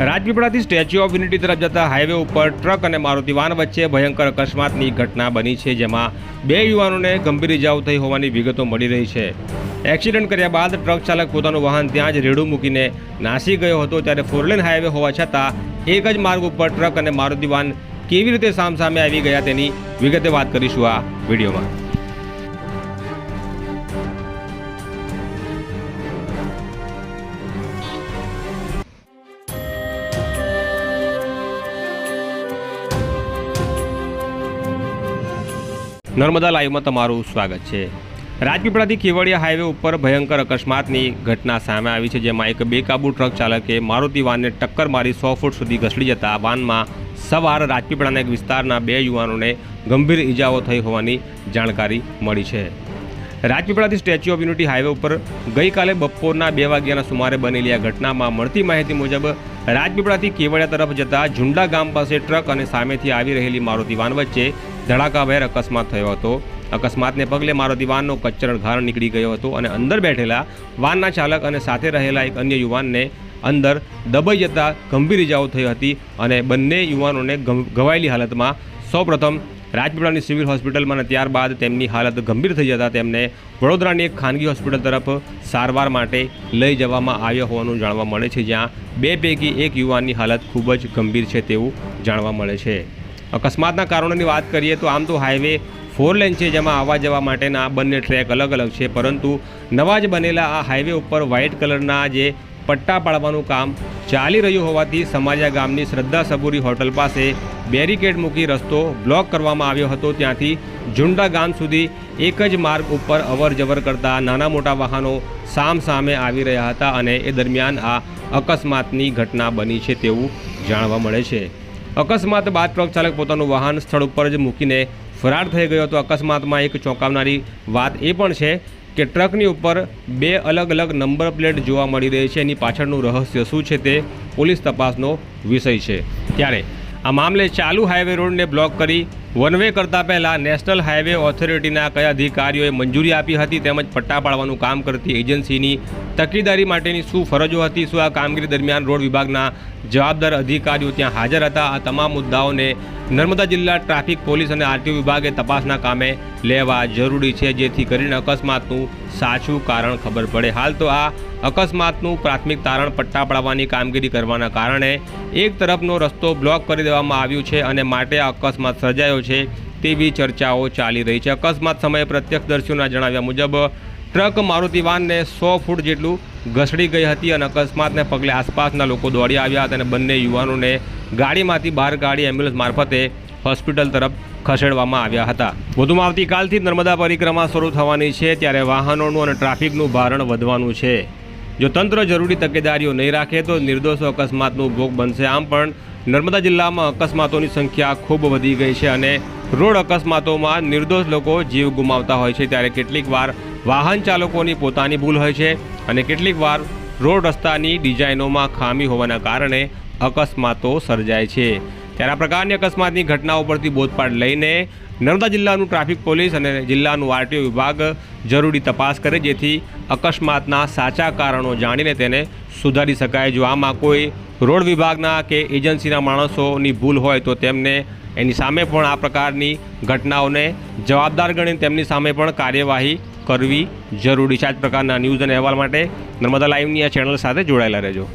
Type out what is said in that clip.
રાજપીપળાથી statue of unity તરફ જતા highway ઉપર ટ્રક અને મારુતિ વાન વચ્ચે ભયંકર અકસ્માતની ઘટના બની છે, જેમાં 2 યુવાનોને ગંભીર ઇજાઓ થઈ હોવાની વિગતો મળી રહી છે। એક્સિડન્ટ કર્યા બાદ ટ્રક ચાલક પોતાનું વાહન ત્યાં જ રેડું મૂકીને નાસી ગયો હતો, ત્યારે 4 લેન હાઈવે હોવા છતાં એક જ માર્ગ ઉપર ટ્રક અને મારુતિ વાન કેવી રીતે સામસામે આવી ગયા તેની વિગતે વાત કરીશું આ વિડીયોમાં। નર્મદા લાઈવમાં તમારું સ્વાગત છે। રાજપીપળાથી કેવડિયા હાઈવે ઉપર ભયંકર અકસ્માતની ઘટના સામે આવી છે, જેમાં એક બેકાબૂ ટ્રક ચાલકે મારુતિ વાનને ટક્કર મારી 100 ફૂટ સુધી ઘસડી જતા વાનમાં સવાર રાજપીપળાના એક વિસ્તારના 2 યુવાનોને ગંભીર ઇજાઓ થઈ હોવાની જાણકારી મળી છે। રાજપીપળાથી સ્ટેચ્યુ ઓફ યુનિટી હાઈવે ઉપર ગઈકાલે બપોરના 2 વાગ્યાના સુમારે બનેલી આ ઘટનામાં મળતી માહિતી મુજબ રાજપીપળાથી કેવડિયા તરફ જતા ઝુંડા ગામ પાસે ટ્રક અને સામેથી આવી રહેલી મારુતિ વાન વચ્ચે ધડાકાભેર અકસ્માત થયો હતો। અકસ્માતને પગલે મારુતિ વાનનો કચ્ચરઘાર નીકળી ગયો હતો અને અંદર બેઠેલા વાનના ચાલક અને સાથે રહેલા એક અન્ય યુવાનને અંદર દબાઈ જતા ગંભીર ઇજાઓ થઈ હતી અને બંને યુવાનોને ઘવાયેલી હાલતમાં સૌપ્રથમ રાજપીપળાની સિવિલ હોસ્પિટલમાં અને ત્યારબાદ તેમની હાલત ગંભીર થઈ જતાં તેમને વડોદરાની એક ખાનગી હોસ્પિટલ તરફ સારવાર માટે લઈ જવામાં આવ્યા હોવાનું જાણવા મળે છે, જ્યાં 2 પૈકી એક યુવાનની હાલત ખૂબ જ ગંભીર છે તેવું જાણવા મળે છે। અકસ્માતના કારણોની વાત કરીએ તો આમ તો હાઈવે 4 લેન છે, જેમાં આવવા જવા માટેના બંને ટ્રેક અલગ અલગ છે, પરંતુ નવા જ બનેલા આ હાઈવે ઉપર વ્હાઇટ કલરના જે પટ્ટા પાડવાનું કામ ચાલી રહ્યું હોવાથી સમાજા ગામની શ્રદ્ધા સબૂરી હોટલ પાસે બેરિકેડ મૂકી રસ્તો બ્લોક કરવામાં આવ્યો હતો। ત્યાંથી ઝુંડા ગામ સુધી એક જ માર્ગ ઉપર અવર જવર કરતા નાના મોટા વાહનો સામે આવી રહ્યા હતા અને એ દરમિયાન આ અકસ્માતની ઘટના બની છે તેવું જાણવા મળે છે। અકસ્માત બાદ ટ્રક ચાલક પોતાનું વાહન સ્થળ ઉપર જ મૂકીને ફરાર થઈ ગયો હતો। અકસ્માતમાં એક ચોંકાવનારી વાત એ પણ છે કે ટ્રકની ઉપર 2 અલગ અલગ નંબર પ્લેટ જોવા મળી રહી છે। એની પાછળનું રહસ્ય શું છે તે પોલીસ તપાસનો વિષય છે। ત્યારે આ મામલે ચાલુ હાઈવે રોડને બ્લોક કરી વન વે કરતાં પહેલાં નેશનલ હાઈવે ઓથોરિટીના કયા અધિકારીઓએ મંજૂરી આપી હતી, તેમજ પટ્ટા પાડવાનું કામ કરતી એજન્સીની તકેદારી માટેની શું ફરજો હતી, શું આ કામગીરી દરમિયાન રોડ વિભાગના જવાબદાર અધિકારીઓ ત્યાં હાજર હતા, આ તમામ મુદ્દાઓને નર્મદા જિલ્લા ટ્રાફિક પોલીસ અને આરટીઓ વિભાગે તપાસના કામે લેવા જરૂરી છે, જેથી કરીને અકસ્માતનું સાચું કારણ ખબર પડે। હાલ તો આ અકસ્માતનું પ્રાથમિક તારણ પટ્ટા પાડવાની કામગીરી કરવાના કારણે એક તરફનો રસ્તો બ્લોક કરી દેવામાં આવ્યું છે અને માટે આ અકસ્માત સર્જાયો છે તેવી ચર્ચાઓ ચાલી રહી છે। અકસ્માત સમયે પ્રત્યક્ષદર્શીઓના જણાવ્યા મુજબ ટ્રક મારુતિ વાનને 100 ફૂટ જેટલું ઘસડી ગઈ હતી અને અકસ્માતને પગલે આસપાસના લોકો દોડી આવ્યા હતા અને બંને યુવાનોને ગાડીમાંથી બહાર કાઢી એમ્બ્યુલન્સ મારફતે હોસ્પિટલ તરફ ખસેડવામાં આવ્યા હતા। વધુમાં આવતીકાલથી નર્મદા પરિક્રમા શરૂ થવાની છે, ત્યારે વાહનોનું અને ટ્રાફિકનું ભારણ વધવાનું છે। જો તંત્ર જરૂરી તકેદારીઓ નહીં રાખે તો નિર્દોષ અકસ્માતનો ભોગ બનશે। આમ પણ નર્મદા જિલ્લામાં અકસ્માતોની સંખ્યા ખૂબ વધી ગઈ છે અને રોડ અકસ્માતોમાં નિર્દોષ લોકો જીવ ગુમાવતા હોય છે, ત્યારે કેટલીક વાર વાહન ચાલકોની પોતાની ભૂલ હોય છે અને કેટલીક વાર રોડ રસ્તાની ડિઝાઇનોમાં ખામી હોવાના કારણે અકસ્માતો સર્જાય છે। ત્યારે આ પ્રકારની અકસ્માતની ઘટનાઓ પરથી બોધપાઠ લઈને નર્મદા જિલ્લાનું ટ્રાફિક પોલીસ અને જિલ્લાનું આરટીઓ વિભાગ જરૂરી તપાસ કરે, જેથી અકસ્માતના સાચા કારણો જાણીને તેને સુધારી શકાય। જો આમાં કોઈ રોડ વિભાગના કે એજન્સીના માણસોની ભૂલ હોય તો તેમને એની સામે પણ આ પ્રકારની ઘટનાઓને જવાબદાર ગણીને તેમની સામે પણ કાર્યવાહી કરવી જરૂરી છે। આ જ પ્રકારના ન્યૂઝ અને અહેવાલ માટે નર્મદા લાઈવની આ ચેનલ સાથે જોડાયેલા રહેજો।